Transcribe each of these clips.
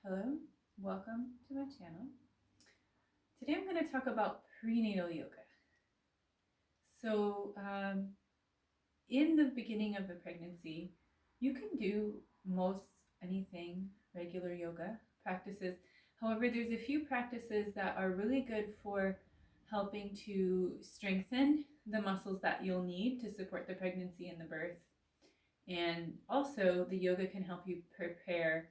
Hello, welcome to my channel. Today I'm going to talk about prenatal yoga. So, in the beginning of the pregnancy, you can do most anything, regular yoga practices. However, there's a few practices that are really good for helping to strengthen the muscles that you'll need to support the pregnancy and the birth. And also, the yoga can help you prepare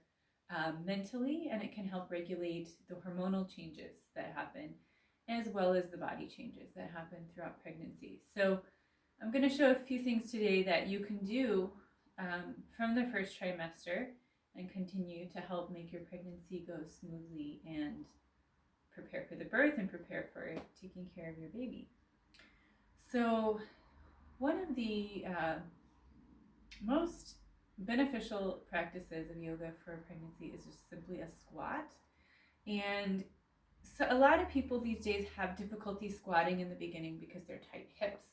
mentally, and it can help regulate the hormonal changes that happen, as well as the body changes that happen throughout pregnancy. So I'm going to show a few things today that you can do from the first trimester and continue to help make your pregnancy go smoothly and prepare for the birth and prepare for taking care of your baby. So one of the most beneficial practices of yoga for pregnancy is just simply a squat. And so a lot of people these days have difficulty squatting in the beginning because they're tight hips.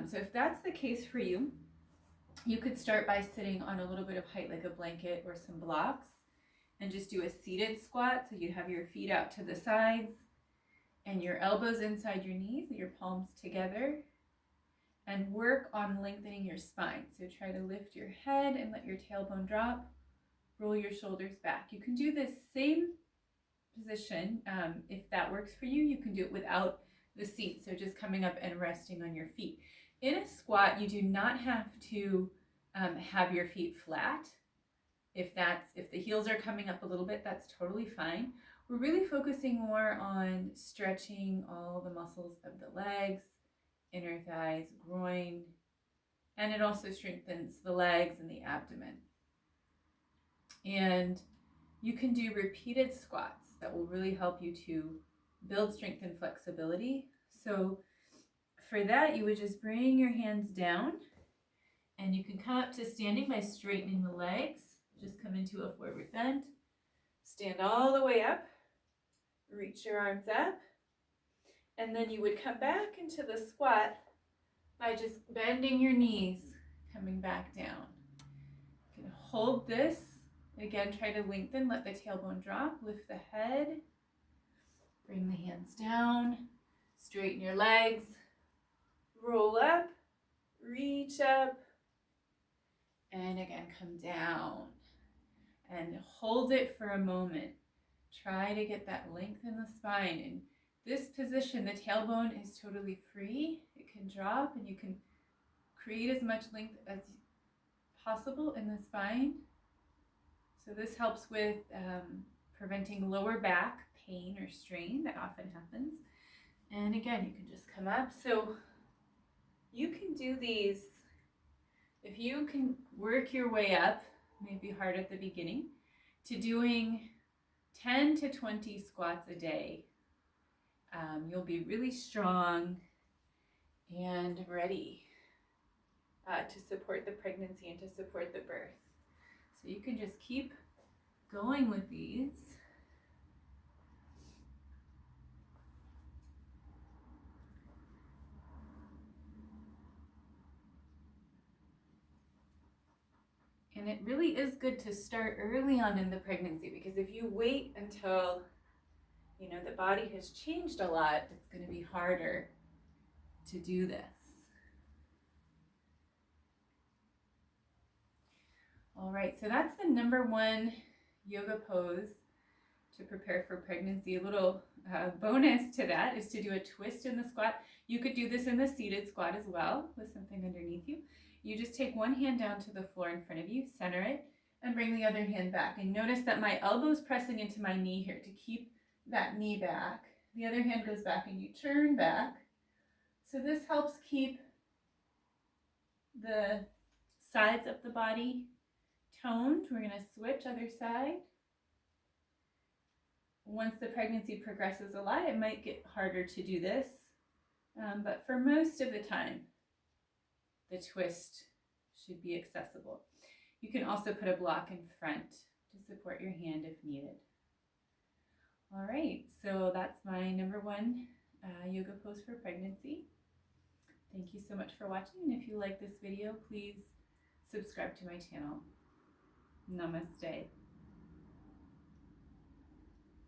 So if that's the case for you, you could start by sitting on a little bit of height like a blanket or some blocks and just do a seated squat. So you'd have your feet out to the sides and your elbows inside your knees, your palms together, and work on lengthening your spine. So try to lift your head and let your tailbone drop. Roll your shoulders back. You can do this same position. If that works for you, you can do it without the seat. So just coming up and resting on your feet. In a squat, you do not have to have your feet flat. If the heels are coming up a little bit, that's totally fine. We're really focusing more on stretching all the muscles of the legs, inner thighs, groin, and it also strengthens the legs and the abdomen. And you can do repeated squats that will really help you to build strength and flexibility. So for that, you would just bring your hands down and you can come up to standing by straightening the legs. Just come into a forward bend. Stand all the way up. Reach your arms up. And then you would come back into the squat by just bending your knees, coming back down. You can hold this. Again, try to lengthen, let the tailbone drop, lift the head, bring the hands down, straighten your legs, roll up, reach up, and again, come down. And hold it for a moment. Try to get that length in the spine. In this position, the tailbone is totally free. It can drop and you can create as much length as possible in the spine. So this helps with preventing lower back pain or strain that often happens. And again, you can just come up. So you can do these, if you can work your way up, maybe hard at the beginning, to doing 10 to 20 squats a day. You'll be really strong and ready to support the pregnancy and to support the birth. So you can just keep going with these. And it really is good to start early on in the pregnancy, because if you wait until, the body has changed a lot, it's going to be harder to do this. All right, so that's the number one yoga pose to prepare for pregnancy. A little bonus to that is to do a twist in the squat. You could do this in the seated squat as well with something underneath you. You just take one hand down to the floor in front of you, center it, and bring the other hand back. And notice that my elbow's pressing into my knee here to keep that knee back. The other hand goes back and you turn back. So this helps keep the sides of the body toned. We're going to switch other side. Once the pregnancy progresses a lot, it might get harder to do this. But for most of the time, the twist should be accessible. You can also put a block in front to support your hand if needed. All right, so that's my number one yoga pose for pregnancy. Thank you so much for watching, and if you like this video, please subscribe to my channel. Namaste.